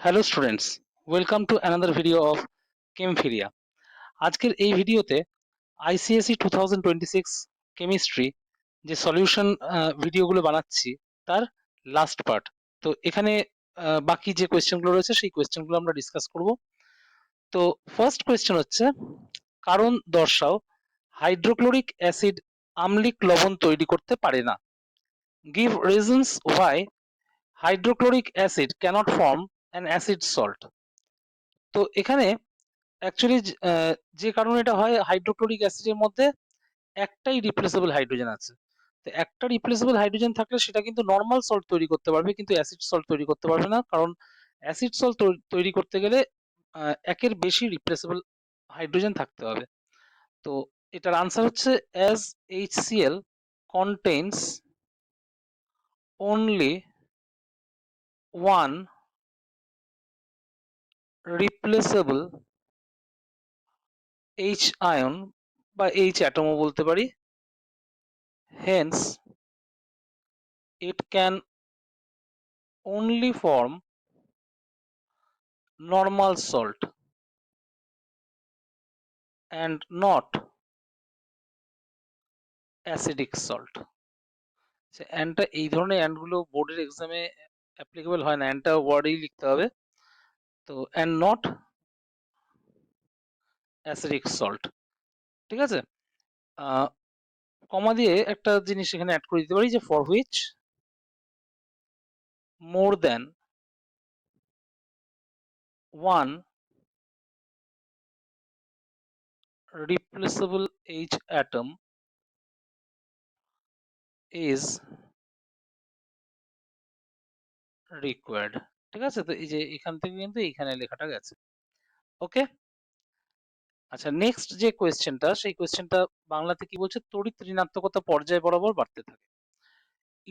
Hello students, welcome to another video of Chemphoria. আজকের এই ভিডিওতে আইসিএসই 2026 কেমিস্ট্রি যে সলিউশন ভিডিওগুলো বানাচ্ছি তার লাস্ট পার্ট। তো এখানে বাকি যে কোয়েশ্চেনগুলো রয়েছে সেই কোয়েশ্চেনগুলো আমরা ডিসকাস করব। তো ফার্স্ট কোয়েশ্চেন হচ্ছে, কারণ দর্শাও হাইড্রোক্লোরিক অ্যাসিড আম্লিক লবণ তৈরি করতে পারে না। Give reasons why hydrochloric acid cannot form an acid salt. তো এখানে অ্যাকচুয়ালি যে কারণে এটা হয়, হাইড্রোক্লোরিক অ্যাসিডের মধ্যে একটাই রিপ্লেসেবল হাইড্রোজেন আছে। তো একটা রিপ্লেসেবল হাইড্রোজেন থাকলে সেটা কিন্তু নর্মাল সল্ট তৈরি করতে পারবে, কিন্তু অ্যাসিড সল্ট তৈরি করতে পারবে না। কারণ অ্যাসিড সল্ট তৈরি করতে গেলে একের বেশি রিপ্লেসেবল হাইড্রোজেন থাকতে হবে। তো এটার আনসার হচ্ছে as HCl contains only one replaceable H ion বা H অ্যাটমও বলতে পারি, hence it can only form normal salt and not acidic salt. অ্যান্ডটা এই ধরনের অ্যান্ডগুলো বোর্ডের এক্সামে অ্যাপ্লিকেবল হয় না, অ্যান্ডটা ওয়ার্ডেই লিখতে হবে। তো অ্যান্ড নট অ্যাসিডিক সল্ট, ঠিক আছে। কমা দিয়ে একটা জিনিস এখানে অ্যাড করে দিতে পারি যে for which more than one replaceable H atom is required, ঠিক আছে। তো এই যে এখান থেকে কিন্তু এইখানে লেখাটা গেছে। ওকে, আচ্ছা, নেক্সট যে কোয়েশ্চেনটা, সেই কোয়েশ্চেনটা বাংলাতে কি বলছে, তড়িৎ ঋণাত্মকতা পর্যায় বরাবর বাড়তে থাকে।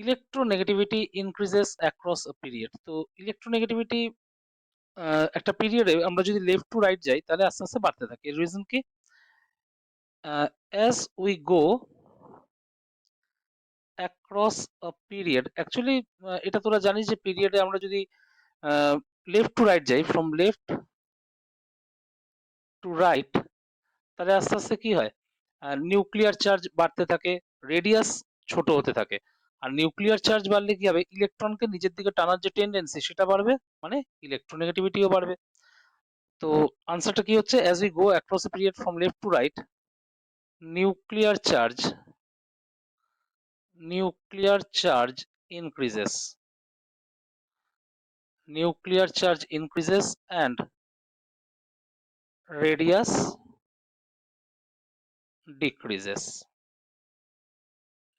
ইলেকট্রোনেগেটিভিটি ইনক্রিজেস অ্যাক্রস আ পিরিয়ড। তো ইলেকট্রোনেগেটিভিটি একটা পিরিয়ডে আমরা যদি লেফট টু রাইট যাই তাহলে আস্তে আস্তে বাড়তে থাকে। এর রিজন কি? As we go across a period, actually এটা তোরা জানিস যে পিরিয়ডে আমরা যদি লেফট টু রাইট যাই, ফ্রম লেফট টু রাইট, তাহলে আস্তে আস্তে কি হয়, নিউক্লিয়ার চার্জ বাড়তে থাকে, রেডিয়াস ছোট হতে থাকে। আর নিউক্লিয়ার চার্জ বাড়লে কি হবে, ইলেকট্রনকে নিজের দিকে টানার যে টেন্ডেন্সি সেটা বাড়বে, মানে ইলেকট্রোনেগেটিভিটিও বাড়বে। তো আনসারটা কি হচ্ছে, as we go across a period from left to right, nuclear charge nuclear charge increases nuclear charge increases and radius decreases,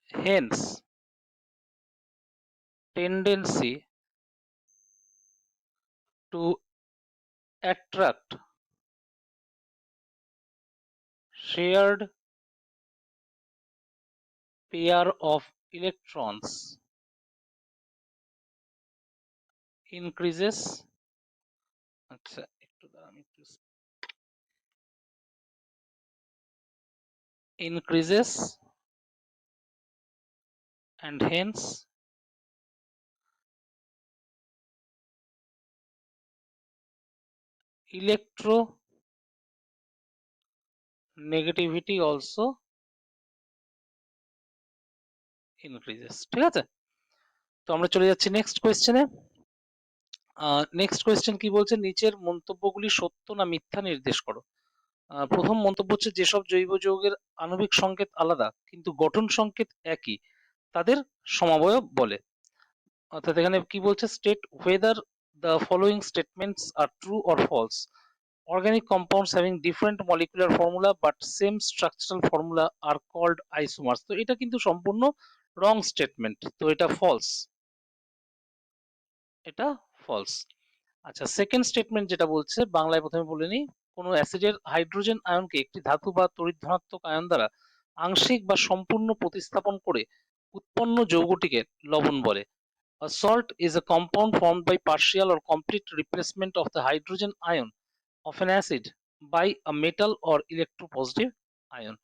hence tendency to attract shared pair of electrons increases, আচ্ছা একটু দাঁড়ান, একটু increases and hence electronegativity also increases, ঠিক আছে। তো আমরা চলে যাচ্ছি নেক্সট কোয়েশ্চেনে। নেক্সট কোয়েশ্চেন কি বলছে, নিচের মন্তব্যগুলি সত্য না মিথ্যা নির্দেশ করো। প্রথম মন্তব্য হচ্ছে, যেসব জৈব যৌগের আণবিক সংকেত আলাদা কিন্তু গঠন সংকেত একই তাদের সমবয়ব বলে। অর্থাৎ এখানে কি বলছে, state whether the following statements are true or false. Organic compounds having different molecular formula but same structural formula are called isomers. তো এটা কিন্তু সম্পূর্ণ রং স্টেটমেন্ট, তো এটা ফলস, এটা ফলস। আচ্ছা, সেকেন্ড স্টেটমেন্ট যেটা বলছে, বাংলায় প্রথমে বলে নিই, কোনো অ্যাসিডের হাইড্রোজেন আয়নকে একটি ধাতু বা তড়িৎ ধনাত্মক আয়ন দ্বারা আংশিক বা সম্পূর্ণ প্রতিস্থাপন করে উৎপন্ন যৌগটিকে লবণ বলে। A salt is a compound formed by partial or complete replacement of the hydrogen ion of an acid by a metal or electropositive ion.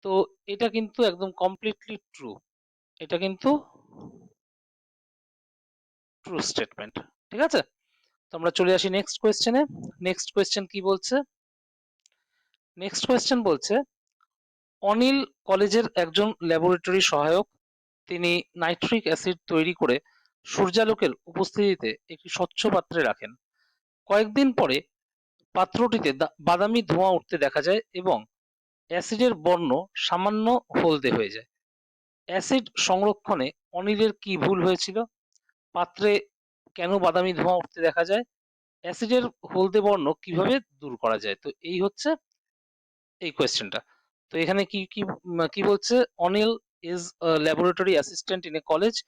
তো এটা কিন্তু একদম কমপ্লিটলি ট্রু, এটা কিন্তু ট্রু স্টেটমেন্ট, ঠিক আছে। তো আমরা চলে আসি নেক্সট কোয়েশ্চেনে। নেক্সট কোয়েশ্চেন কি বলছে? নেক্সট কোয়েশ্চেন বলছে অনিল কলেজের একজন ল্যাবরেটরি সহায়ক। তিনি নাইট্রিক অ্যাসিড তৈরি করে সূর্যালোকের উপস্থিতিতে একটি স্বচ্ছ পাত্রে রাখেন। কয়েকদিন পরে পাত্রটিতে বাদামি ধোঁয়া উঠতে দেখা যায় এবং অ্যাসিডের বর্ণ সামান্য হলদে হয়ে যায়। অ্যাসিড সংরক্ষণে অনিলের কি ভুল হয়েছিল? পাত্রে কেন বাদামি ধোঁয়া উঠতে দেখা যায়? অ্যাসিডের হলদে বর্ণ কিভাবে দূর করা যায়? তো এই হচ্ছে এই কোয়েশ্চেনটা। তো এখানে কি বলছে? Anil is a laboratory assistant in a college.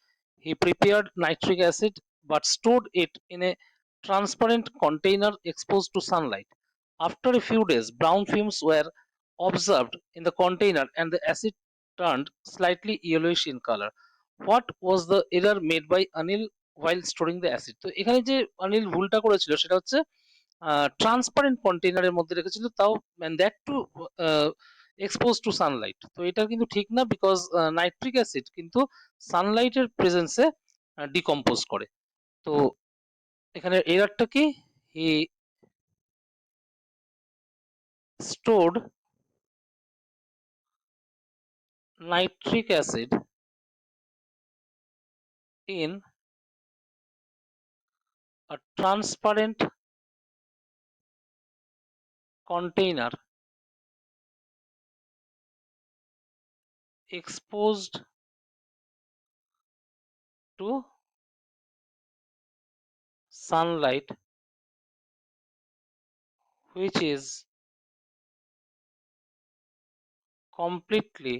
He prepared nitric acid but stored it in a transparent container exposed to sunlight. After a few days, brown fumes were observed in the container and the acid turned slightly yellowish in color. What was the error made by Anil while storing the acid? তো এখানে যে অনিল ভুলটা করেছিল সেটা হচ্ছে transparent কন্টেইনারের মধ্যে রেখেছিল, তাও that two expose to Sunlight. তো এটা কিন্তু ঠিক না, বিকজ নাইট্রিক অ্যাসিড কিন্তু সানলাইটের প্রেজেন্সে ডিকম্পোজ করে। তো এখানে এরারটা কি? He stored nitric acid in a transparent container exposed to sunlight, which is completely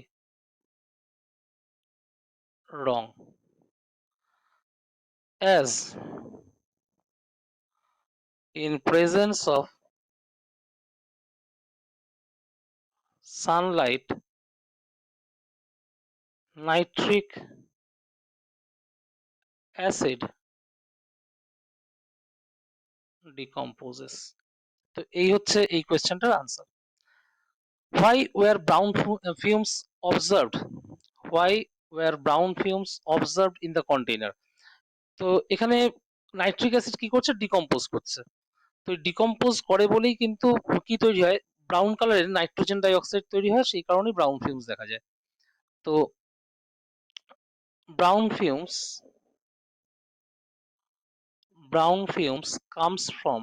wrong, as in presence of sunlight nitric acid decomposes. তো এই হচ্ছে এই কোয়েশ্চেনটার answer. Why were brown fumes observed? Why were brown fumes observed in the container? তো এখানে nitric acid কি করছে? Decompose করছে। তো ডিকম্পোজ করে বলেই কিন্তু কি তৈরি হয়? ব্রাউন কালারের নাইট্রোজেন ডাই অক্সাইড তৈরি হয়, সেই কারণেই ব্রাউন ফিউমস দেখা যায়। তো brown fumes comes from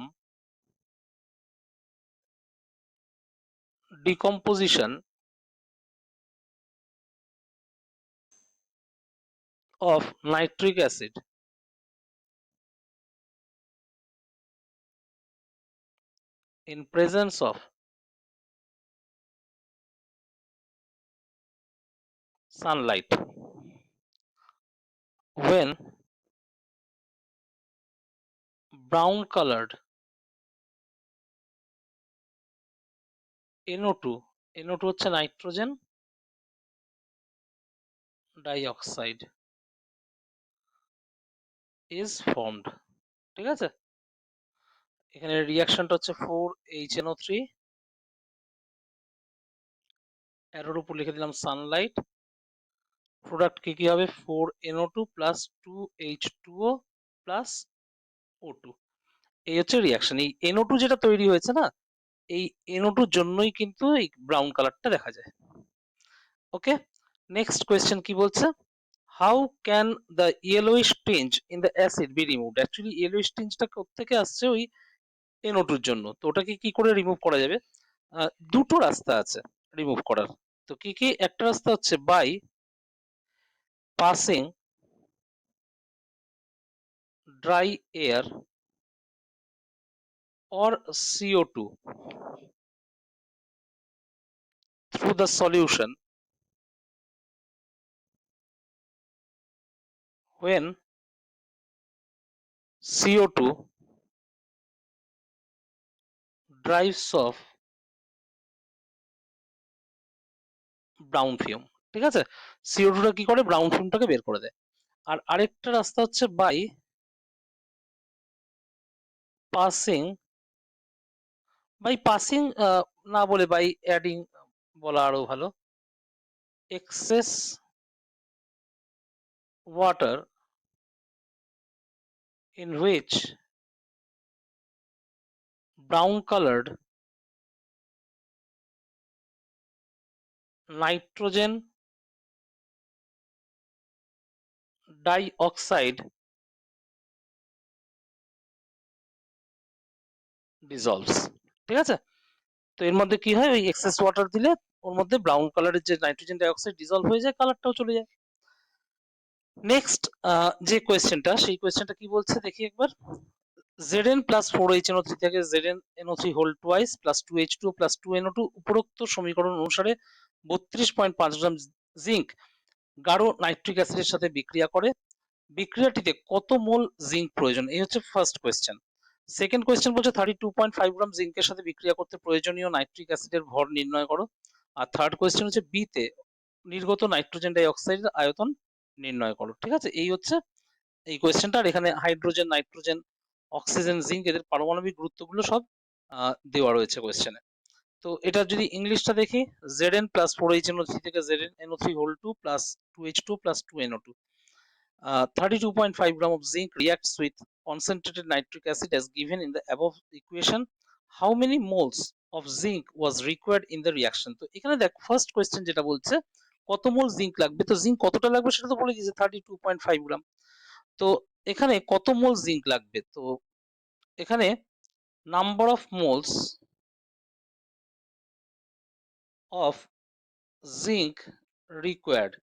decomposition of nitric acid in presence of sunlight. When brown colored NO2, NO2 হচ্ছে নাইট্রোজেন ডাইঅক্সাইড is formed, ঠিক আছে? এখানে রিঅ্যাকশনটা হচ্ছে 4HNO3, এরোর উপর লিখে দিলাম সানলাইট। প্রোডাক্ট কি হবে? 4NO2 plus 2H2O plus O2। এই হচ্ছে রিঅ্যাকশন। এই NO2 যেটা তৈরি হয়েছে না, এই NO2 জন্যই কিন্তু এই ব্রাউন কালারটা দেখা যায়। ওকে, নেক্সট কোয়েশ্চেন কি বলছে? How can the yellowish tinge in the acid be removed? Actually yellowish টিঞ্জটা কোত্থেকে আসছে? ওই NO2 জন্য। তো ওটাকে কি করে রিমুভ করা যাবে? দুটো রাস্তা আছে রিমুভ করার। তো কি? একটা রাস্তা হচ্ছে by passing dry air or CO2 through the solution. When CO2 drives off brown fume, ঠিক আছে? CO2 টা কি করে? ব্রাউন ফিউমটাকে বের করে দেয়। আর আরেকটা রাস্তা হচ্ছে বাই পাসিং, না বলে বাই অ্যাডিং বলা আরো ভালো, excess water in which brown colored nitrogen dioxide dissolves, ঠিক আছে? তো এর মধ্যে কি হয়, ওই এক্সেস ওয়াটার দিলে ওর মধ্যে ব্রাউন কালারের যে নাইট্রোজেন ডাইঅক্সাইড ডিজলভ হয়ে যায়, কালারটাও চলে যায়। নেক্সট যে কোয়েশ্চেনটা, সেই কোয়েশ্চেনটা কি বলছে দেখি একবার। Zn plus 4HNO3 থেকে ZnNO3 whole twice plus 2H2 plus 2NO2 উপরোক্ত সমীকরণ অনুসারে 32.5 গ্রাম জিঙ্ক গাঢ় নাইট্রিক অ্যাসিডের সাথে বিক্রিয়া করে। বিক্রিয়াটিতে কত মোল জিঙ্ক প্রয়োজন? এই হচ্ছে ফার্স্ট কোয়েশ্চেন। সেকেন্ড কোয়েশ্চেন বলছে 32.5 গ্রাম জিঙ্কের সাথে বিক্রিয়া করতে প্রয়োজনীয় নাইট্রিক অ্যাসিডের ভর নির্ণয় করো। আর থার্ড কোয়েশ্চেন হচ্ছে বি তে নির্গত নাইট্রোজেন ডাই অক্সাইডের আয়তন নির্ণয় করো। ঠিক আছে, এই হচ্ছে এই কোয়েশ্চেনটা। আর এখানে হাইড্রোজেন, নাইট্রোজেন, অক্সিজেন, জিঙ্ক এদের পারমাণবিক গুরুত্বগুলো সব দেওয়া রয়েছে কোয়েশ্চেনে। তো এটা যদি ইংলিশটা দেখি, Zn plus 4HNO3 থেকে ZnNO3 whole 2 plus 2H2 plus 2NO2. 32.5 gram of zinc reacts with concentrated nitric acid as given in the above equation. How many moles of zinc was required in the reaction? তো এখানে দেখ, first question যেটা বলছে কত মোল zinc লাগবে, তো zinc কতটা লাগবে সেটা তো বলে দিয়েছে 32.5 গ্রাম। তো এখানে কত মোল জিঙ্ক লাগবে, তো এখানে number of moles of zinc required,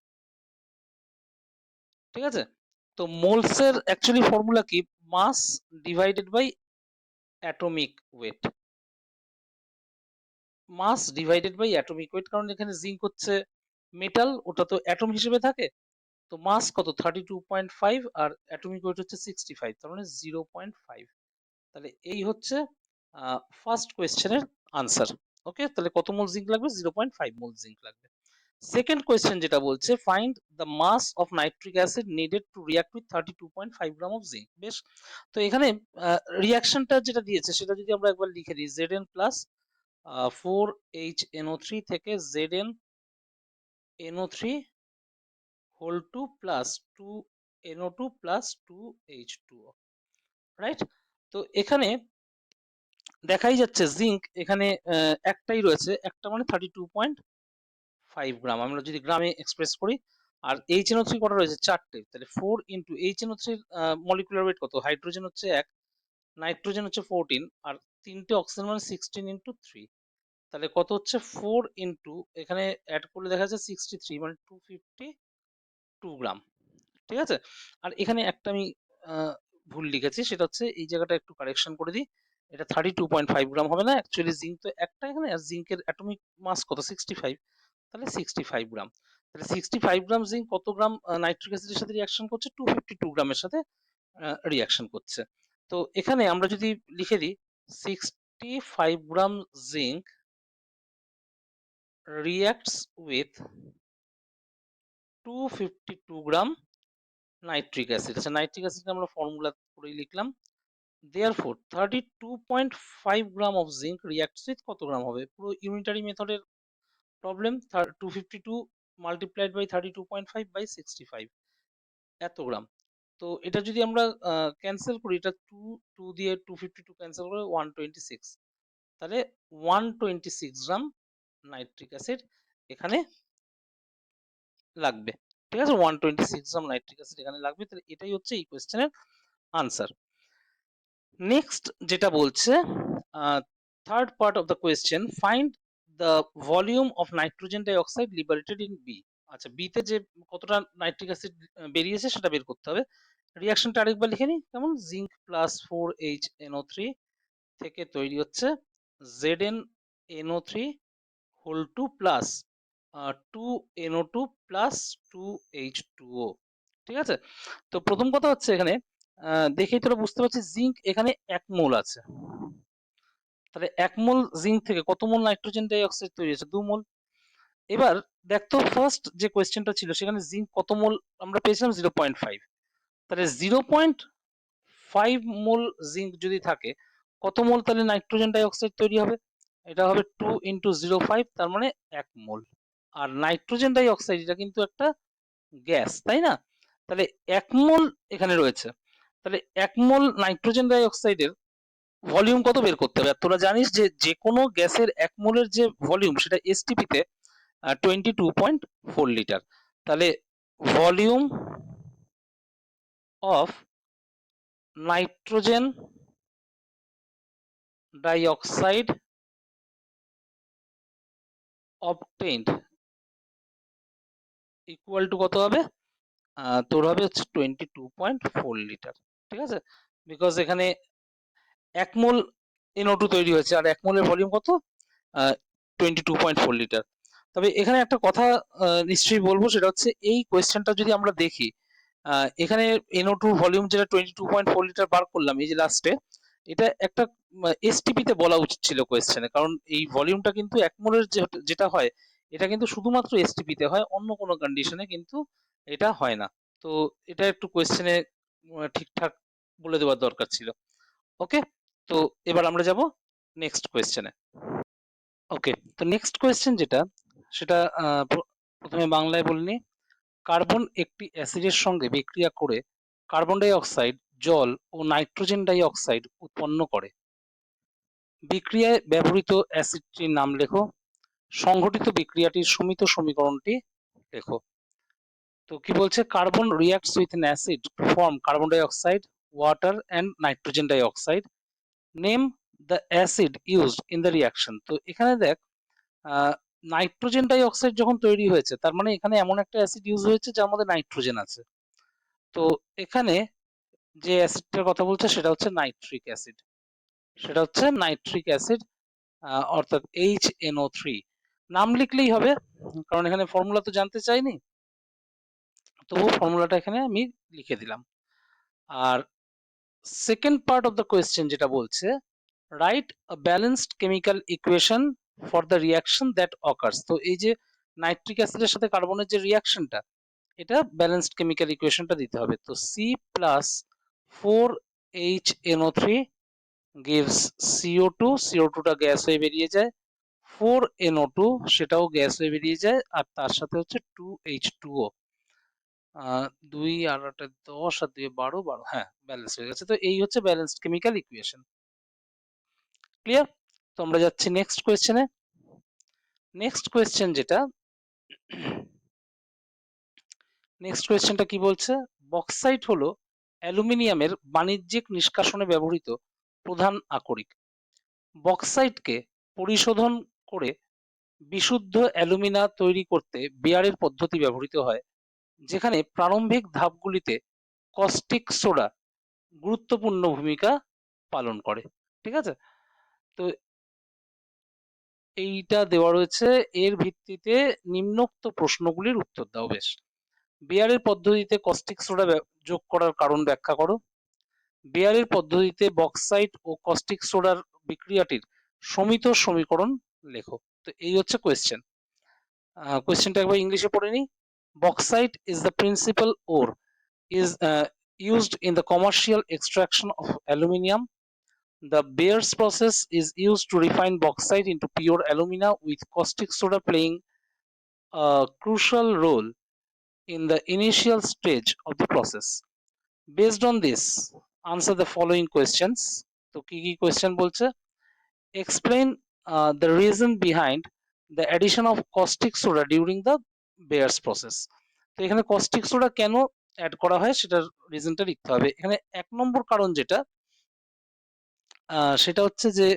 ঠিক আছে? তো মোলস এর অ্যাকচুয়ালি ফর্মুলা কি, mass divided by atomic weight, mass divided by atomic weight, কারণ এখানে জিঙ্ক হচ্ছে মেটাল, ওটা তো অ্যাটম হিসেবে থাকে। তো মাস কত 32.5 আর অ্যাটমিক ওয়েট হচ্ছে 65, তার মানে 0.5। তাহলে এই হচ্ছে ফার্স্ট কোয়েশ্চেনের আনসার। ওকে, তাহলে কত মোল জিঙ্ক লাগবে, 0.5 মোল জিঙ্ক লাগবে। সেকেন্ড কোয়েশ্চেন যেটা বলছে find the mass of nitric acid needed to react with 32.5 gram of zinc. বেশ, তো এখানে রিয়াকশনটা যেটা দিয়েছে সেটা যদি আমরা একবার লিখে দিই, Zn প্লাস 4HNO3 থেকে ZnNO3 whole 2 plus 2NO2 plus 2H2O, right? তো এখানে দেখাই যাচ্ছে জিঙ্ক এখানে একটাই রয়েছে, একটা মানে 32.5 গ্রাম, আমরা যদি গ্রামে এক্সপ্রেস করি। আর HNO3 কটা রয়েছে, চারটে, তাহলে 4 ইন্টু HNO3 মলিকুলার ওয়েট কত, হাইড্রোজেন হচ্ছে 1, নাইট্রোজেন হচ্ছে 14, আর তিনটে অক্সিজেন মানে 16 ইন্টু 3, তাহলে কত হচ্ছে 4 ইন্টু, এখানে অ্যাড করলে দেখা যাচ্ছে 63 মানে 252 গ্রাম, ঠিক আছে? আর এখানে একটা আমি ভুল লিখেছি, সেটা হচ্ছে এই জায়গাটা একটু কারেকশন করে দিই, এটা 32.5 গ্রাম হবে না, অ্যাকচুয়ালি জিঙ্ক তো একটা এখানে, আর জিঙ্কের অ্যাটমিক মাস কত 65, তাহলে 65 গ্রাম। তাহলে 65 গ্রাম জিঙ্ক কত গ্রাম নাইট্রিক অ্যাসিডের সাথে রিয়াকশন করছে, 252 গ্রামের সাথে রিয়াকশন করছে। তো এখানে আমরা যদি লিখে দিই 65 গ্রাম zinc reacts with 252 gram nitric acid. আচ্ছা, নাইট্রিক অ্যাসিডকে আমরা ফর্মুলা করেই লিখলাম। Therefore 32.5 gram of zinc reacts with কত গ্রাম হবে, পুরো ইউনিটারি মেথডের প্রবলেম, 252 মাল্টিপ্লাইড বাই 32.5 বাই 65, এত গ্রাম। তো এটা যদি আমরা ক্যান্সেল করি, এটা 2 দিয়ে 252 ক্যান্সেল করে 126, তাহলে 126 গ্রাম নাইট্রিক অ্যাসিড এখানে লাগবে, ঠিক আছে? 126 গ্রাম নাইট্রিক অ্যাসিড এখানে লাগবে, তাহলে এটাই হচ্ছে এই কোয়েশ্চেনের আনসার। নেক্সট যেটা বলছে, third part of the question, find the volume of nitrogen die oxide liberated in B. আচ্ছা, বি তে যে কতটা নাইট্রিক অ্যাসিড বেরিয়েছে সেটা বের করতে হবে। রিয়াকশনটা আরেকবার লিখে নিই, কেমন, জিঙ্ক প্লাস 4HNO3 থেকে তৈরি হচ্ছে ZnNO3 whole 2 plus 2NO2 plus 2H2O, ঠিক আছে? তো প্রথম কথা হচ্ছে এখানে দেখেই তোরা বুঝতে পারছিস জিঙ্ক এখানে 1 মোল আছে, তাহলে 1 মোল জিঙ্ক থেকে কত মোল নাইট্রোজেন ডাই অক্সাইড তৈরি হয়েছে, 2 মোল। এবার দেখ তো, ফার্স্ট যে কোয়েশ্চেনটা ছিল সেখানে জিঙ্ক কত মোল আমরা পেয়েছিলাম, 0.5, তাহলে 0.5 মোল জিঙ্ক যদি থাকে, কত মোল তাহলে নাইট্রোজেন ডাই অক্সাইড তৈরি হবে, এটা হবে 2 ইন্টু 0.5, তার মানে 1 মোল। আর নাইট্রোজেন ডাই অক্সাইড এটা কিন্তু একটা গ্যাস, তাই না? তাহলে 1 মোল এখানে রয়েছে, তাহলে 1 মোল নাইট্রোজেন ডাই অক্সাইডের ভলিউম কত বের করতে হবে। আর তোরা জানিস যে যে কোনো গ্যাসের 1 মোলের যে ভলিউম সেটা এসটিপি তে 22.4 লিটার। তাহলে volume of nitrogen dioxide obtained equal to কত হবে? তোর হবে হচ্ছে 22.4 লিটার। ঠিক আছে, বিকজ এখানে 1 মোল NO2 তৈরি হয়েছে আর 1 মোলের ভলিউম কত? 22.4 লিটার। তবে এখানে একটা কথা নিশ্চয়ই বলবো, সেটা হচ্ছে এই কোয়েশ্চেনটা যদি আমরা দেখি, এখানে NO2 ভলিউম যেটা 22.4 লিটার বার করলাম এই যে লাস্টে, এটা একটা এসটিপি তে বলা উচিত ছিল কোয়েশ্চেনে, কারণ এই ভলিউমটা কিন্তু 1 মোলের যেটা হয় এটা কিন্তু শুধুমাত্র এসটিপি তে হয়, অন্য কোনো কন্ডিশনে কিন্তু এটা হয় না। তো এটা একটু কোয়েশ্চেনে ঠিকঠাক বলে দেওয়ার দরকার ছিল। ওকে, তো এবার আমরা যাব নেক্সট কোয়েশ্চেনে। ওকে, তো নেক্সট কোয়েশ্চেন যেটা, সেটা প্রথমে বাংলায় বলিনি। কার্বন একটি অ্যাসিডের সঙ্গে বিক্রিয়া করে কার্বন ডাই অক্সাইড, জল ও নাইট্রোজেন ডাই অক্সাইড উৎপন্ন করে। বিক্রিয়ায় ব্যবহৃত অ্যাসিডটির নাম লেখো। সংঘটিত বিক্রিয়াটির সমিত সমীকরণটি লেখো। তো কি বলছে, carbon reacts with an acid to form carbon die oxide, water and nitrogen die oxide. Name the acid used in the reaction. তো এখানে দেখ, নাইট্রোজেন ডাই অক্সাইড যখন তৈরি হয়েছে তার মানে এখানে এমন একটা অ্যাসিড ইউজ হয়েছে যার মধ্যে নাইট্রোজেন আছে। তো এখানে যে অ্যাসিডটার কথা বলছে সেটা হচ্ছে নাইট্রিক অ্যাসিড, সেটা হচ্ছে নাইট্রিক অ্যাসিড, অর্থাৎ HNO3। নাম লিখলেই হবে, কারণ এখানে ফর্মুলা তো জানতে চাইনি, তবু ফর্মুলাটা এখানে আমি লিখে দিলাম। আর second part of the question যেটা বলছে, right a balanced chemical equation for the reaction that occurs. তো এই যে নাইট্রিক অ্যাসিডের সাথে কার্বনের যে রিয়াকশনটা, এটা ব্যালেন্সড কেমিক্যাল ইকুয়েশনটা দিতে হবে। তো C+4HNO3 gives CO2, CO2 টা গ্যাস হয়ে বেরিয়ে যায়, 4NO2 সেটাও গ্যাস হয়ে বেরিয়ে যায়, আর তার সাথে হচ্ছে 2H2O। 2 আর 10 আর 2 12, 12, হ্যাঁ ব্যালেন্স হয়ে গেছে। তো এই হচ্ছে ব্যালেন্সড কেমিক্যাল ইকুয়েশন। ক্লিয়ার? তো আমরা যাচ্ছি নেক্সট কোয়েশ্চেনে। নেক্সট কোয়েশ্চেন যেটা, নেক্সট কোয়েশ্চেনটা কি বলছে, বক্সাইট হলো অ্যালুমিনিয়ামের বাণিজ্যিক নিষ্কাশনে ব্যবহৃত প্রধান আকরিক। বক্সাইটকে পরিশোধন করে বিশুদ্ধ অ্যালুমিনা তৈরি করতে বিয়ারের পদ্ধতি ব্যবহৃত হয়, যেখানে প্রারম্ভিক ধাপগুলিতে কস্টিক সোডা গুরুত্বপূর্ণ ভূমিকা পালন করে। ঠিক আছে, তো এইটা দেওয়া রয়েছে, এর ভিত্তিতে নিম্নোক্ত প্রশ্নগুলির উত্তর দাও। বেশ, বিয়ারের পদ্ধতিতে কস্টিক সোডা যোগ করার কারণ ব্যাখ্যা করো। বিয়ারের পদ্ধতিতে বক্সাইট ও কস্টিক সোডার বিক্রিয়াটির সমিত সমীকরণ লেখো। তো এই হচ্ছে কোয়েশ্চেন। কোয়েশ্চেনটা একবার ইংলিশে পড়ে নিই। Bauxite is the principal or is used in the commercial extraction of aluminium. The Beers process is used to refine bauxite into pure alumina, with caustic soda playing a crucial role in the initial stage of the process. Based on this, answer the following questions. তো কি কি question বলছে, explain the reason behind the addition of caustic soda during the Beers process. তো এখানে caustic soda কেন add করা হয় সেটার রিজনটা লিখতে হবে। এখানে 1 নম্বর কারণ যেটা, সেটা হচ্ছে যে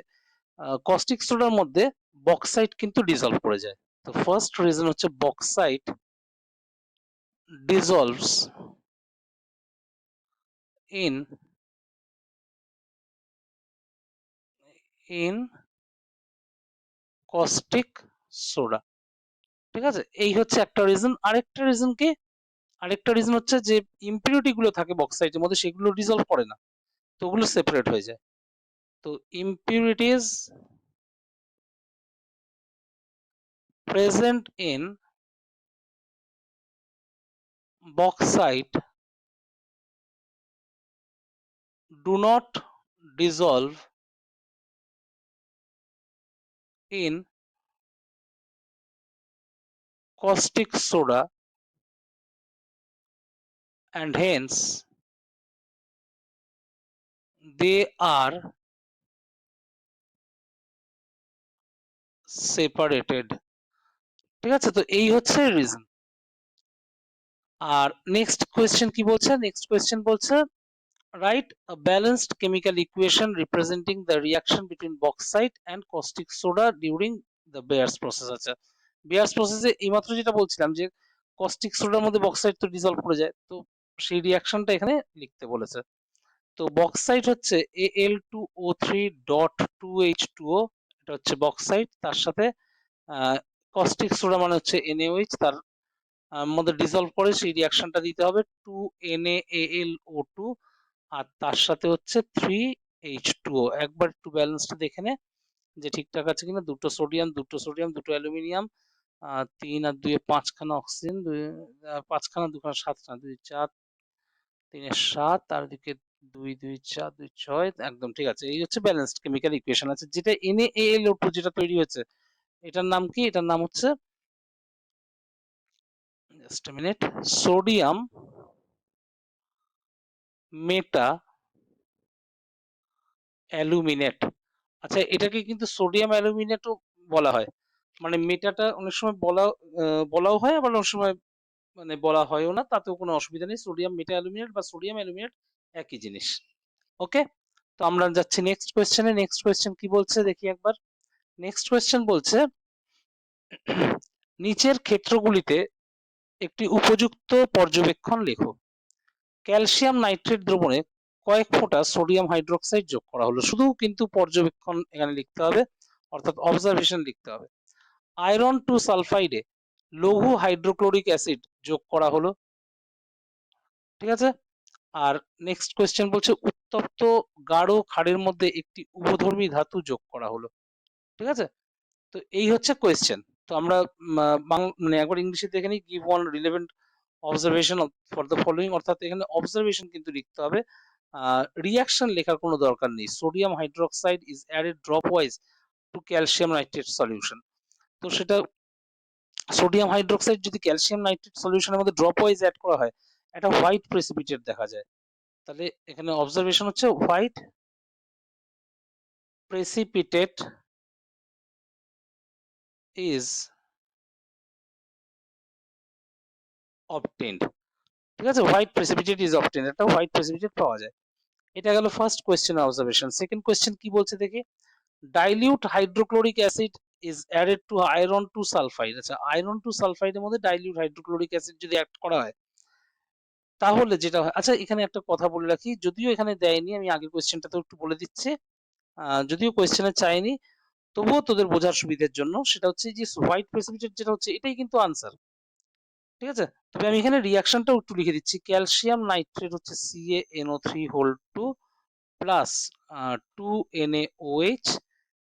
কস্টিক সোডার মধ্যে বক্সাইট কিন্তু ডিজলভ করে যায়। তো ফার্স্ট রিজন হচ্ছে bauxite dissolves in in caustic soda. ঠিক আছে, এই হচ্ছে একটা রিজন। আরেকটা রিজন কি, আরেকটা রিজন হচ্ছে যে ইম্পিউরিটি গুলো থাকে বক্সাইটের মধ্যে, সেগুলো ডিজলভ করে না, তো ওগুলো সেপারেট হয়ে যায়। তো impurities present in bauxite do not dissolve in caustic soda, and hence they are separated. ঠিক আছে, তো এই হচ্ছে রিজন। আর নেক্সট কোয়েশ্চেন কি বলছে? নেক্সট কোয়েশ্চেন বলছে write a balanced chemical equation representing the reaction between bauxite and caustic soda during the Beers process। আচ্ছা, Beers process-এ এইমাত্র যেটা বলছিলাম যে caustic সোডার মধ্যে বক্সাইট তো ডিসলভ করে যায়, তো সেই রিয়াকশনটা এখানে লিখতে বলেছে। তো বক্সাইট হচ্ছে Al2O3.2H2O, এটা হচ্ছে বক্সাইট, তার সাথে কস্টিক সোডা মানে হচ্ছে NaOH, তার মধ্যে ডিসলভ করে সেই রিয়াকশনটা দিতে হবে 2NaAlO2, আর তার সাথে হচ্ছে 3H2O। একবার একটু ব্যালেন্সটা দেখে নে যে ঠিকঠাক আছে কিনা। দুটো সোডিয়াম, দুটো অ্যালুমিনিয়াম, 3 আর 2 5খানা অক্সিজেন, 5খানা, 2খানা 7খানা, 2 4, 3 7, আর এদিকে 2 2 4 2 6, একদম ঠিক আছে। এই হচ্ছে ব্যালেন্সড কেমিক্যাল ইকুয়েশন। আছে যেটা NaAlO2 যেটা তৈরি হয়েছে, এটার নাম কি? এটার নাম হচ্ছে, just a minute, sodium meta aluminate. আচ্ছা, এটাকে কিন্তু সোডিয়াম অ্যালুমিনেটও বলা হয়। মানে মেটাটা অনেক সময় বলাও হয়, আবার অনেক সময় মানে বলা হয়ও না, তাতেও কোনো অসুবিধা নেই। সোডিয়াম মেটা অ্যালুমিনেট বা সোডিয়াম অ্যালুমিনেট একই জিনিস। ওকে, তো আমরা যাচ্ছি নেক্সট কোয়েশ্চেনে। নেক্সট কোয়েশ্চেন কি বলছে দেখি একবার। নেক্সট কোয়েশ্চেন বলছে নিচের ক্ষেত্রগুলিতে একটি উপযুক্ত পর্যবেক্ষণ লেখো। ক্যালসিয়াম নাইট্রেট দ্রবণে কয়েক ফোঁটা সোডিয়াম হাইড্রোক্সাইড যোগ করা হলো। শুধু কিন্তু পর্যবেক্ষণ এখানে লিখতে হবে, অর্থাৎ অবজারভেশন লিখতে হবে। আয়রন টু সালফাইডে লঘু হাইড্রোক্লোরিক অ্যাসিড যোগ করা হলো। ঠিক আছে, আর নেক্সট কোয়েশ্চেন বলছে উত্তপ্ত গাঢ় ক্ষারের মধ্যে একটি উভধর্মী ধাতু যোগ করা হলো। ঠিক আছে, তো এই হচ্ছে কোয়েশ্চেন। তো আমরা মানে একবার ইংলিশে দেখে নিই। Give one relevant observation for the following, অর্থাৎ এখানে অবজারভেশন কিন্তু লিখতে হবে, রিয়াকশন লেখার কোনো দরকার নেই। Sodium hydroxide is added dropwise to calcium nitrate solution. তো সেটা সোডিয়াম হাইড্রোক্সাইড যদি ক্যালসিয়াম নাইট্রেট সলিউশনের মধ্যে ড্রপ ওয়াইজ অ্যাড করা হয়, একটা হোয়াইট প্রেসিপিটেট দেখা যায়। তাহলে এখানে অবজারভেশন হচ্ছে হোয়াইট প্রেসিপিটেট ইজ অবটেন্ড। ঠিক আছে, হোয়াইট প্রেসিপিটেট ইজ অবটেন্ড, একটা হোয়াইট প্রেসিপিটেট পাওয়া যায়। এটা গেল first question observation. Second question কি বলছে দেখি। Dilute hydrochloric acid is added to iron two sulphide. আচ্ছা, আয়রন টু সালফাইডের মধ্যে ডাইলিউট হাইড্রোক্লোরিক অ্যাসিড যদি অ্যাড করা হয়, তাহলে যেটা হয়, আচ্ছা এখানে একটা কথা বলে রাখি, যদিও এখানে দেয়নি, আমি আগের কোয়েশ্চেনটা তো একটু বলে দিচ্ছি। যদিও কোয়েশ্চেনে চাইনি, তবুও তোদের বোঝার সুবিধার জন্য, সেটা হচ্ছে যে হোয়াইট প্রেসিপিটেট যেটা হচ্ছে এটাই কিন্তু আনসার। ঠিক আছে, তবে আমি এখানে রিয়াকশনটাও একটু লিখে দিচ্ছি। ক্যালসিয়াম নাইট্রেট হচ্ছে CaNO3 প্লাস 2NaOH,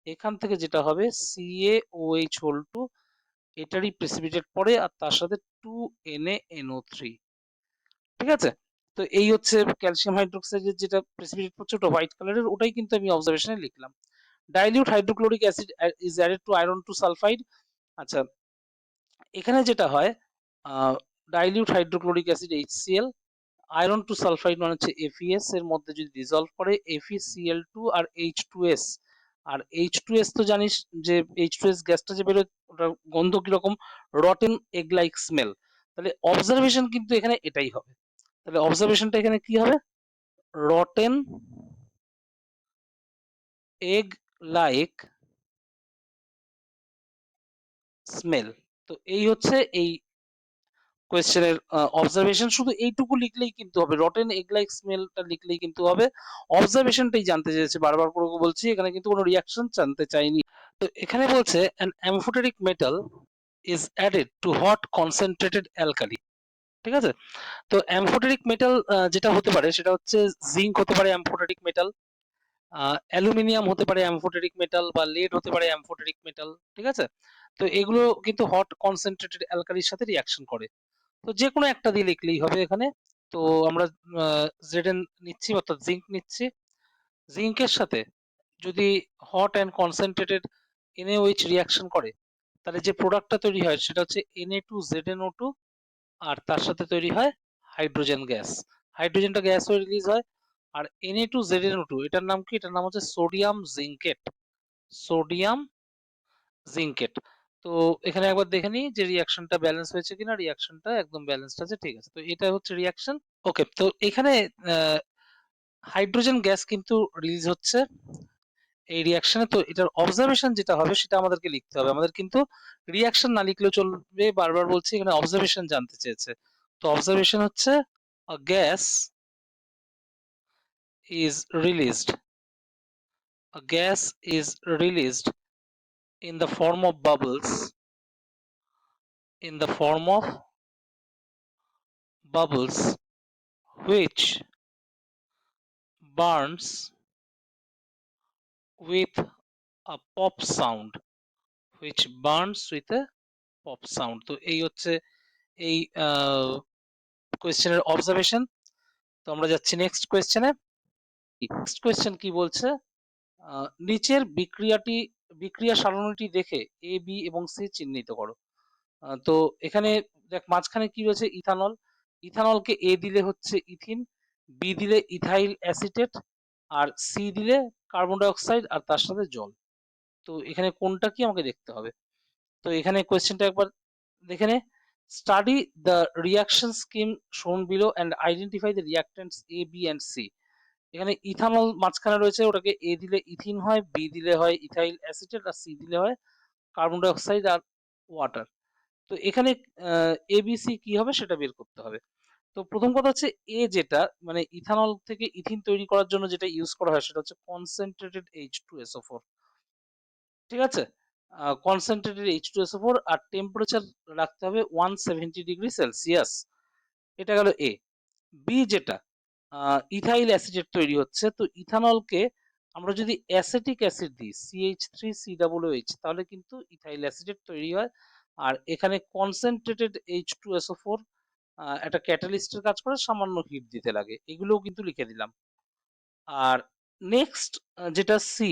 এখান থেকে যেটা হবে CaOH, এটারই প্রেসিপিটেট পড়ে, আর তার সাথে 2NaNO3। ঠিক আছে, তো এই হচ্ছে ক্যালসিয়াম হাইড্রোক্সাইডের যেটা প্রেসিপিটেট পড়ছে, ওটা হোয়াইট কালারের, ওটাই কিন্তু আমি অবজারভেশনে লিখলাম। Dilute hydrochloric acid is added to iron two sulphide. আচ্ছা, এখানে যেটা হয়, dilute hydrochloric acid HCl, iron two sulphide মানে হচ্ছে FeS, এর মধ্যে যদি ডিসলভ করে FeCl2 আর H2S। আর H2S তো জানিস যে H2S গ্যাসটা যে বেরোয়, ওটার গন্ধ কিরকম, রটেন এগ লাইক স্মেল। তাহলে অবজারভেশন কিন্তু এখানে এটাই হবে। তাহলে অবজারভেশনটা এখানে কি হবে? Rotten egg like smell. তো এই হচ্ছে এই কোয়েশ্চেনের অবজারভেশন। শুধু এইটুকু লিখলেই কিন্তু হবে, রটেন এগ লাইক স্মেলটা লিখলেই কিন্তু হবে। অবজারভেশনটাই জানতে চেয়েছে, বারবার করে বলছি, এখানে কিন্তু কোনো রিয়াকশন জানতে চাইনি। তো এখানে বলছে an amphoteric metal is added to hot concentrated alkali। ঠিক আছে, তো অ্যামফোটেরিক মেটাল যেটা হতে পারে সেটা হচ্ছে জিঙ্ক হতে পারে অ্যামফোটেরিক মেটাল, অ্যালুমিনিয়াম হতে পারে অ্যামফোটেরিক মেটাল, বা লেড হতে পারে অ্যামফোটেরিক মেটাল। ঠিক আছে, তো এগুলো কিন্তু হট কনসেন্ট্রেটেড অ্যালকালির সাথে রিয়াকশন করে। তো যে কোনো একটা দিয়ে লিখলেই হবে এখানে। তো আমরা Zn নিচ্ছি, অর্থাৎ জিঙ্ক নিচ্ছি। জিঙ্কের সাথে যদি hot and concentrated NaOH reaction করে, তাহলে যে প্রোডাক্টটা তৈরি হয় সেটা হচ্ছে Na2ZnO2, আর তার সাথে তৈরি হয় হাইড্রোজেন গ্যাস। হাইড্রোজেনটা গ্যাস হয়ে রিলিজ হয়। আর Na2ZnO2, এটার নাম কি? এটার নাম হচ্ছে সোডিয়াম জিঙ্কেট। সোডিয়াম জিঙ্কেট। তো এখানে একবার দেখে নিই যে রিঅ্যাকশনটা ব্যালেন্স হয়েছে কিনা। রিঅ্যাকশনটা একদম ব্যালেন্সড আছে, ঠিক আছে। তো এটা হচ্ছে রিঅ্যাকশন। ওকে, তো এখানে হাইড্রোজেন গ্যাস কিন্তু রিলিজ হচ্ছে এই রিঅ্যাকশনে। তো এটার অবজারভেশন যেটা হবে সেটা আমাদেরকে লিখতে হবে। আমাদের কিন্তু রিঅ্যাকশন না লিখলেও চলবে, বারবার বলছি, এখানে অবজারভেশন জানতে চেয়েছে। তো অবজারভেশন হচ্ছে a gas is released. A gas is released in the form of bubbles, in the form of bubbles which burns with a pop sound, which burns with a pop sound. তো এই হচ্ছে এই কোয়েশ্চেনের observation. তো আমরা যাচ্ছি next কোয়েশ্চেনে। Next question কি বলছে, নিচের বিক্রিয়া সারণীটি দেখে এ বি এবং সি চিহ্নিত করো। তো এখানে দেখ মাঝখানে কি রয়েছে, ইথানল। ইথানলকে এ দিলে হচ্ছে ইথিন, বি দিলে ইথাইল অ্যাসিটেট, আর সি দিলে কার্বন ডাই অক্সাইড আর তার সাথে জল। তো এখানে কোনটা কি আমাকে দেখতে হবে। তো এখানে কোয়েশ্চেনটা একবার দেখে নে। Study the reaction scheme shown below and identify the reactants A B and C. এখানে ইথানল মাঝখানে রয়েছে, ওটাকে এ দিলে ইথিন হয়, বি দিলে হয় ইথাইল অ্যাসিটেট, আর সি দিলে হয় কার্বন ডাই অক্সাইড আর ওয়াটার। তো এখানে এবিসি কি হবে সেটা বের করতে হবে। তো প্রথম কথা হচ্ছে এ যেটা মানে ইথানল থেকে ইথিন তৈরি করার জন্য যেটা ইউজ করা হয় সেটা হচ্ছে কনসেন্ট্রেটেড H2SO4, ঠিক আছে। কনসেন্ট্রেটেড H2SO4 আর টেম্পারেচার রাখতে হবে 170°C। এটা গেল এ। বি যেটা ইথাইল অ্যাসিডের তৈরি হচ্ছে, তো ইথানলকে আমরা যদি অ্যাসিটিক অ্যাসিড দিই CH3COOH তাহলে কিন্তু ইথাইল অ্যাসিডের তৈরি হয়। আর এখানে কনসেন্ট্রেটেড H2SO4 একটা ক্যাটালিস্টের কাজ করে, সামান্য হিট দিতে লাগে, এগুলোও কিন্তু লিখে দিলাম। আর নেক্সট যেটা C,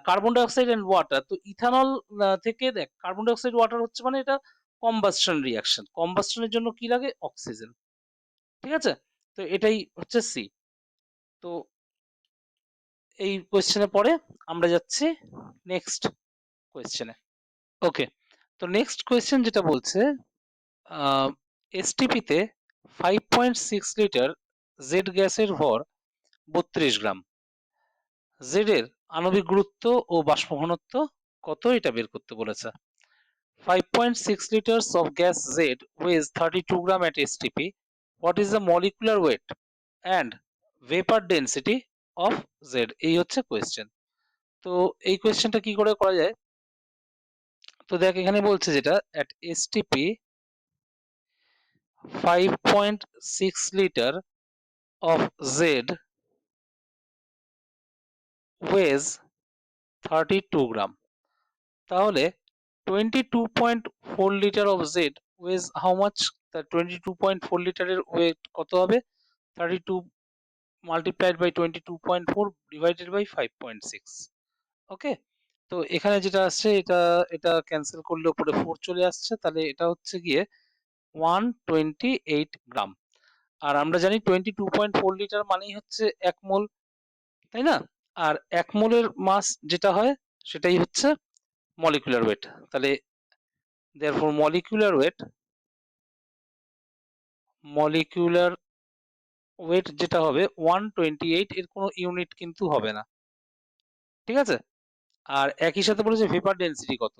carbon die oxide and water. তো ইথানল থেকে দেখ কার্বন ডাই অক্সাইড ওয়াটার হচ্ছে মানে এটা কম্বাসশন রিঅ্যাকশন, কম্বাসশনের জন্য কি লাগে, অক্সিজেন, ঠিক আছে। তো এটাই হচ্ছে সি। তো এই কোয়েশ্চেনের পরে আমরা যাচ্ছি নেক্সট কোয়েশ্চেনে। ওকে, তো নেক্সট কোয়েশ্চেন যেটা বলছে এসটিপিতে 5.6 লিটার জেড গ্যাসের ভর 32 গ্রাম। জেড এর আণবিক গুরুত্ব ও বাষ্প ঘনত্ব কত এটা বের করতে বলেছে। 5.6 liters of gas Z weighs 32 gram at STP. What is the molecular weight and vapor density of Z? এই হচ্ছে কোয়েশ্চেন। তো এই কোয়েশ্চেনটা কি করে করা যায়। তো দেখ এখানে বলছে যেটা at STP 5.6 liter of Z weighs 32 gram, তাহলে 22.4 liter of Z weighs how much? তা 22.4 লিটারের ওয়েট কত হবে, 32 multiplied by 22.4 divided by 5.6। ওকে, তো এখানে যেটা আসছে এটা এটা ক্যান্সেল করলে উপরে 4 চলে আসছে, তাহলে এটা হচ্ছে গিয়ে 128 গ্রাম। আর আমরা জানি 22.4 লিটার মানেই হচ্ছে 1 মোল, তাই না। আর 1 মোলের মাস যেটা হয় সেটাই হচ্ছে মলিকুলার ওয়েট। তাহলে therefore মলিকুলার ওয়েট যেটা হবে 128, এর কোনো ইউনিট কিন্তু হবে না, ঠিক আছে। আর একই সাথে বলেছে ভেপার ডেন্সিটি কত,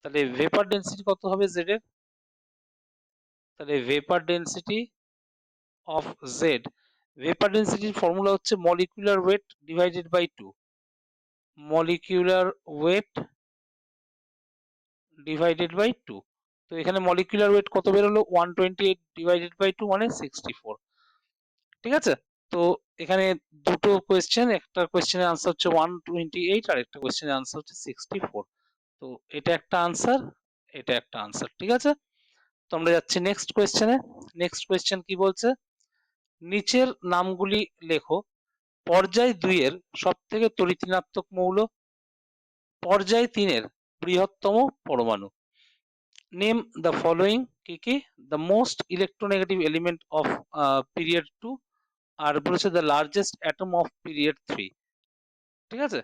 তাহলে ভেপার ডেন্সিটি কত হবে জেড এর, তাহলে vapour density of Z, vapour ডেন্সিটির ফর্মুলা হচ্ছে molecular weight divided by 2, molecular weight divided by 2। তো এখানে মলিকুলার ওয়েট কত বেরোলো, 128 ডিভাইডেড বাই 2 মানে 64, ঠিক আছে। তো এখানে দুটো কোয়েশ্চেন, একটা কোয়েশ্চেনের আনসার হচ্ছে 128 আর একটা কোয়েশ্চেনের আনসার হচ্ছে 64। তো এটা একটা আনসার, এটা একটা আনসার, ঠিক আছে। তো আমরা যাচ্ছি নেক্সট কোয়েশ্চেনে। নেক্সট কোয়েশ্চেন কি বলছে, নিচের নামগুলি লেখো। পর্যায় 2 এর সবথেকে তড়িৎ-ঋণাত্মক মৌল, পর্যায় 3 এর বৃহত্তম পরমাণু। নেম দ্য ফলোইং, কি কি, the most electronegative element of period 2, আর বলেছে the largest atom of period 3, ঠিক আছে।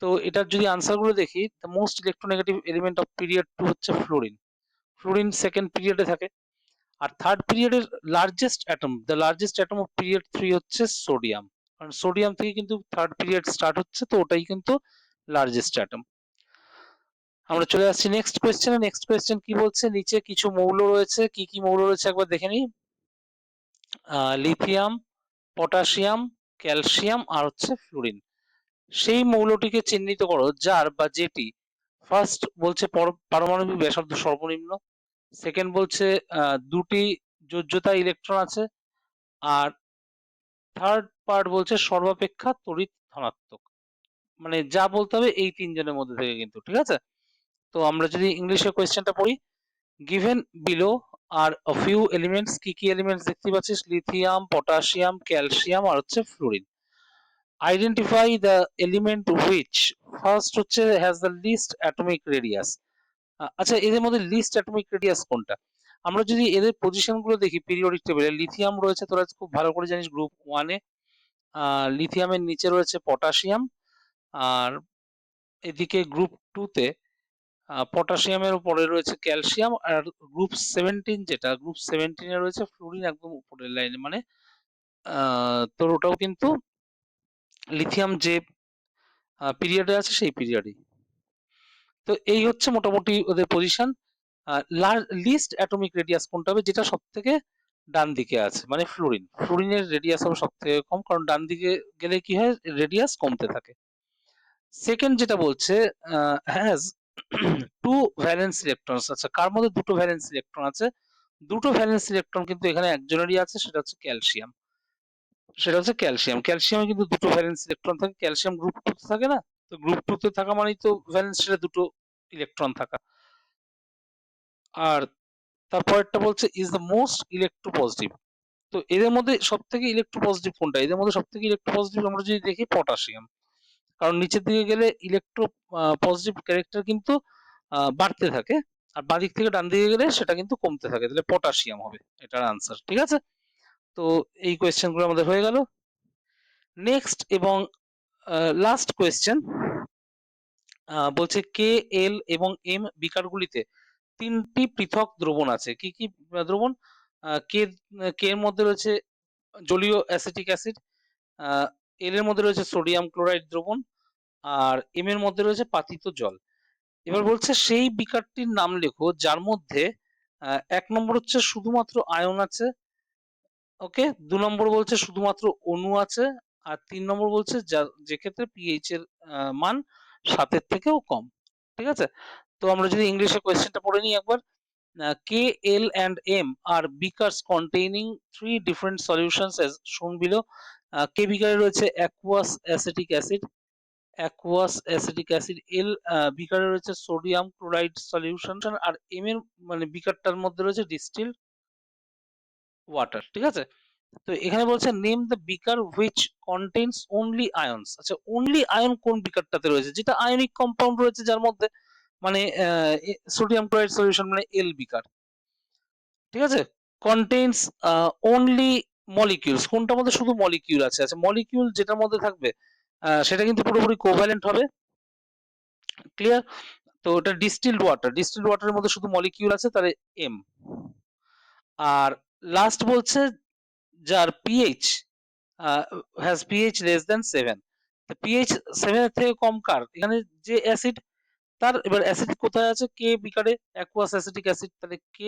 তো এটার যদি আনসার গুলো দেখি, the most electronegative element of period 2 হচ্ছে ফ্লোরিন। ফ্লোরিন সেকেন্ড পিরিয়ডে থাকে। আর থার্ড পিরিয়ডের লার্জেস্ট অ্যাটম অফ পিরিয়ড 3 হচ্ছে সোডিয়াম। কারণ সোডিয়াম থেকে কিন্তু থার্ড পিরিয়ড স্টার্ট হচ্ছে, তো ওটাই কিন্তু লার্জেস্ট অ্যাটম। আমরা চলে আসছি নেক্সট কোয়েশ্চেনে। নেক্সট কোয়েশ্চেন কি বলছে, নিচে কিছু মৌল রয়েছে, কি কি মৌল রয়েছে একবার দেখে নিই। লিথিয়াম, পটাশিয়াম, ক্যালসিয়াম আর হচ্ছে ফ্লোরিন। সেই মৌলটিকে চিহ্নিত করো যার বা যেটি ফার্স্ট বলছে পারমাণবিক ব্যাসার্ধ সর্বনিম্ন, সেকেন্ড বলছে দুটি যোজ্যতা ইলেকট্রন আছে, আর থার্ড পার্ট বলছে সর্বাপেক্ষা তড়িৎ ধনাত্মক। মানে যা বলতে হবে এই তিনজনের মধ্যে থেকে কিন্তু, ঠিক আছে। তো আমরা যদি ইংলিশে কোয়েশ্চেনটা পড়ি, given below are a few elements, কি কি এলিমেন্টস দেখতে পাচ্ছিস, লিথিয়াম, পটাশিয়াম, ক্যালসিয়াম আর হচ্ছে fluorine. Identify the element which first হচ্ছে has the least atomic radius. আচ্ছা, এদের মধ্যে লিস্ট অ্যাটমিক রেডিয়াস কোনটা? আমরা যদি এদের পজিশন গুলো দেখি পিরিয়ডিক টেবিলে, লিথিয়াম রয়েছে, তোরা খুব ভালো করে জানিস গ্রুপ 1-এ। লিথিয়ামের নিচে রয়েছে পটাশিয়াম, আর এদিকে গ্রুপ 2-তে পটাশিয়ামের উপরে রয়েছে ক্যালসিয়াম, আর গ্রুপ 17 যেটা, গ্রুপ 17-এ রয়েছে ফ্লোরিন একদম উপরের লাইনে, মানে তোর ওটাও কিন্তু লিথিয়াম যে পিরিয়ডে আছে সেই পিরিয়ডে। তো এই হচ্ছে মোটামুটি ওদের পজিশন। লিস্ট অ্যাটমিক রেডিয়াস কোনটা হবে, যেটা সব থেকে ডান দিকে আছে, মানে ফ্লোরিন। ফ্লোরিনের রেডিয়াস হবে সব থেকে কম, কারণ ডান দিকে গেলে কি হয়, রেডিয়াস কমতে থাকে। সেকেন্ড যেটা বলছে হ্যাজ টু ভ্যালেন্স ইলেকট্রন। আচ্ছা, কার মধ্যে দুটো ভ্যালেন্স ইলেকট্রন আছে? দুটো ভ্যালেন্স ইলেকট্রন কিন্তু এখানে একজনেরই আছে, সেটা হচ্ছে ক্যালসিয়াম। ক্যালসিয়ামে কিন্তু দুটো ভ্যালেন্স ইলেকট্রন থাকে। ক্যালসিয়াম গ্রুপ 2 তে থাকে না, তো গ্রুপ 2 তে থাকা মানেই তো ভ্যালেন্স শেলে দুটো ইলেকট্রন থাকা। আর তারপরেরটা বলছে ইজ দ্য মোস্ট ইলেকট্রোপজিটিভ। তো এদের মধ্যে সব থেকে ইলেকট্রোপজিটিভ কোনটা? এদের মধ্যে সব থেকে ইলেকট্রোপজিটিভ আমরা যদি দেখি পটাশিয়াম, কারণ নিচের দিকে গেলে ইলেকট্রো পজিটিভ ক্যারেক্টার কিন্তু বাড়তে থাকে, আর বাঁদিক থেকে ডান দিকে গেলে সেটা কিন্তু কমতে থাকে, তাহলে পটাশিয়াম হবে এটার আনসার, ঠিক আছে। তো এই কোয়েশ্চেন গুলো আমাদের হয়ে গেল। নেক্সট এবং লাস্ট কোয়েশ্চেন বলছে কে, এল এবং এম বিকারগুলিতে তিনটি পৃথক দ্রবণ আছে। কি কি দ্রবণ? কে কে এর মধ্যে রয়েছে জলীয় অ্যাসিটিক অ্যাসিড, এল এর মধ্যে রয়েছে সোডিয়াম ক্লোরাইড দ্রবণ, আর এম এর মধ্যে রয়েছে পাতিত জল। এবার বলছে সেই বিকারটির নাম লেখো যার মধ্যে ১ নম্বর হচ্ছে শুধুমাত্র আয়ন আছে, ওকে, ২ নম্বর বলছে শুধুমাত্র অণু আছে, আর ৩ নম্বর বলছে যে ক্ষেত্রে পিএইচ এর মান ৭ এর থেকেও কম, ঠিক আছে। তো আমরা যদি ইংলিশে কোয়েশ্চেনটা পড়ে নিই একবার, K, L and M are beakers containing three different solutions as shown below. K বিকারে রয়েছে aqueous acetic acid, L বিকারে রয়েছে সোডিয়াম ক্লোরাইড সলিউশন, আর M এর মানে বিকারটার মধ্যে রয়েছে ডিস্টিলড ওয়াটার, ঠিক আছে। তো এখানে বলছে name the beaker which contains only ions. আচ্ছা, অনলি আয়ন কোন বিকারটাতে রয়েছে, যেটা আয়নিক কম্পাউন্ড রয়েছে যার মধ্যে, মানে সোডিয়াম ক্লোরাইড সলিউশন মানে এল বিকার, ঠিক আছে। কন্টেইনস অনলি মলিকিউলস, কোনটার মধ্যে শুধু মলিকিউল আছে। আচ্ছা, মলিকিউল যেটার মধ্যে থাকবে সেটা কিন্তু পুরোপুরি কোভ্যালেন্ট হবে, ক্লিয়ার। তো ওটা ডিস্টিলড ওয়াটারের মধ্যে শুধু মলিকিউল আছে, তাহলে এম। আর লাস্ট বলছে যার pH has pH less than 7। PH 7 এর থেকে কম কার? এখানে যে অ্যাসিড তার, এবার অ্যাসিড কোথায় আছে, কে বিকারে অ্যাকুয়াস অ্যাসিটিক অ্যাসিড, তাহলে কে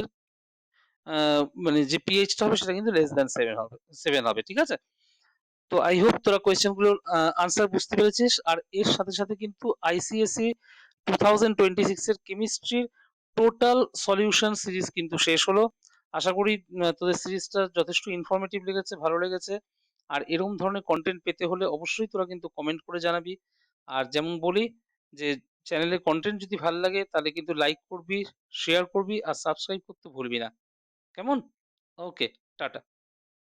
মানে যে পিএইচটা হবে সেটা কিন্তু লেস দ্যান 7 হবে, ঠিক আছে। তো আই হোপ তোরা কোয়েশ্চেন গুলোর আনসার বুঝতে পেরেছিস। আর এর সাথে সাথে কিন্তু আইসিএসসি 2026 এর কেমিস্ট্রির টোটাল সলিউশন সিরিজ কিন্তু শেষ হলো। আশা করি তোদের সিরিজটা যথেষ্ট ইনফরমেটিভ লেগেছে, ভালো লেগেছে। আর এরকম ধরনের কন্টেন্ট পেতে হলে অবশ্যই তোরা কিন্তু কমেন্ট করে জানাবি। আর যেমন বলি যে চ্যানেলের কন্টেন্ট যদি ভালো লাগে তাহলে কিন্তু লাইক করবি, শেয়ার করবি আর সাবস্ক্রাইব করতে ভুলবি না, কেমন? ওকে, টাটা।